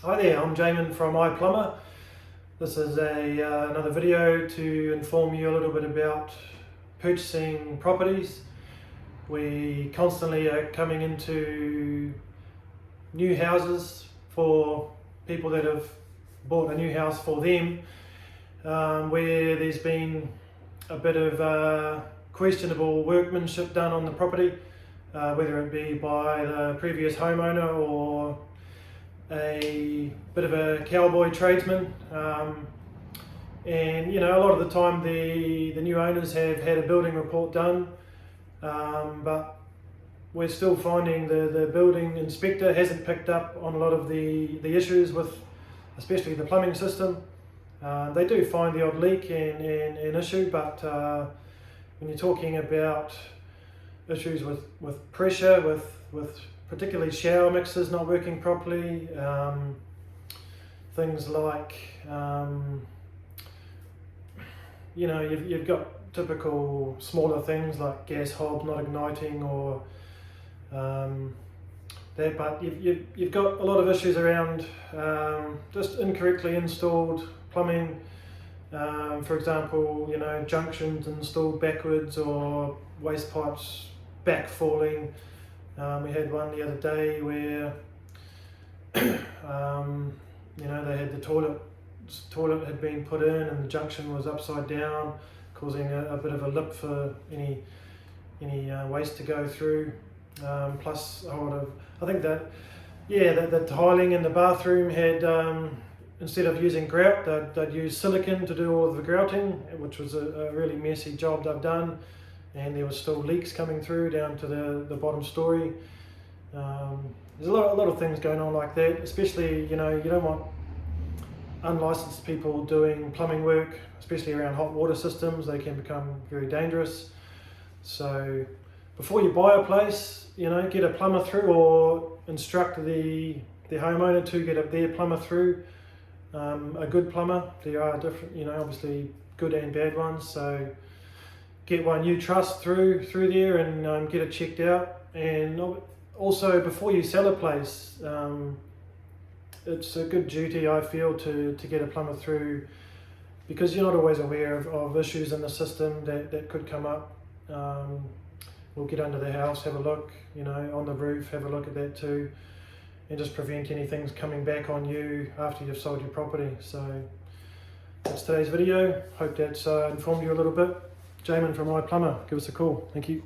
Hi there, I'm Jamin from plumber. This is another video to inform you a little bit about purchasing properties. We constantly are coming into new houses for people that have bought a new house for them, where there's been a bit of questionable workmanship done on the property, whether it be by the previous homeowner or a bit of a cowboy tradesman, and you know, a lot of the time the new owners have had a building report done, but we're still finding the building inspector hasn't picked up on a lot of the issues with especially the plumbing system. They do find the odd leak and issue, but when you're talking about issues with pressure, with particularly shower mixers not working properly, things like you know, you've got typical smaller things like gas hobs not igniting or that, but you've got a lot of issues around just incorrectly installed plumbing. For example, you know, junctions installed backwards or waste pipes back falling. We had one the other day where you know, they had the toilet had been put in and the junction was upside down, causing a bit of a lip for any waste to go through. Plus a lot of, I think that, yeah, the tiling in the bathroom had, instead of using grout, they'd use silicone to do all of the grouting, which was a really messy job they've done. And there was still leaks coming through down to the bottom story. There's a lot of things going on like that, especially, you know, you don't want unlicensed people doing plumbing work, especially around hot water systems. They can become very dangerous. So before you buy a place, you know, get a plumber through or instruct the homeowner to get their plumber through, a good plumber. There are different, you know, obviously good and bad ones, so get one you trust through there and get it checked out. And also, before you sell a place, it's a good duty, I feel, to get a plumber through, because you're not always aware of issues in the system that could come up. We'll get under the house, have a look, you know, on the roof, have a look at that too, and just prevent anything coming back on you after you've sold your property. So that's today's video. Hope that's informed you a little bit. Jamin from plumber, give us a call. Thank you.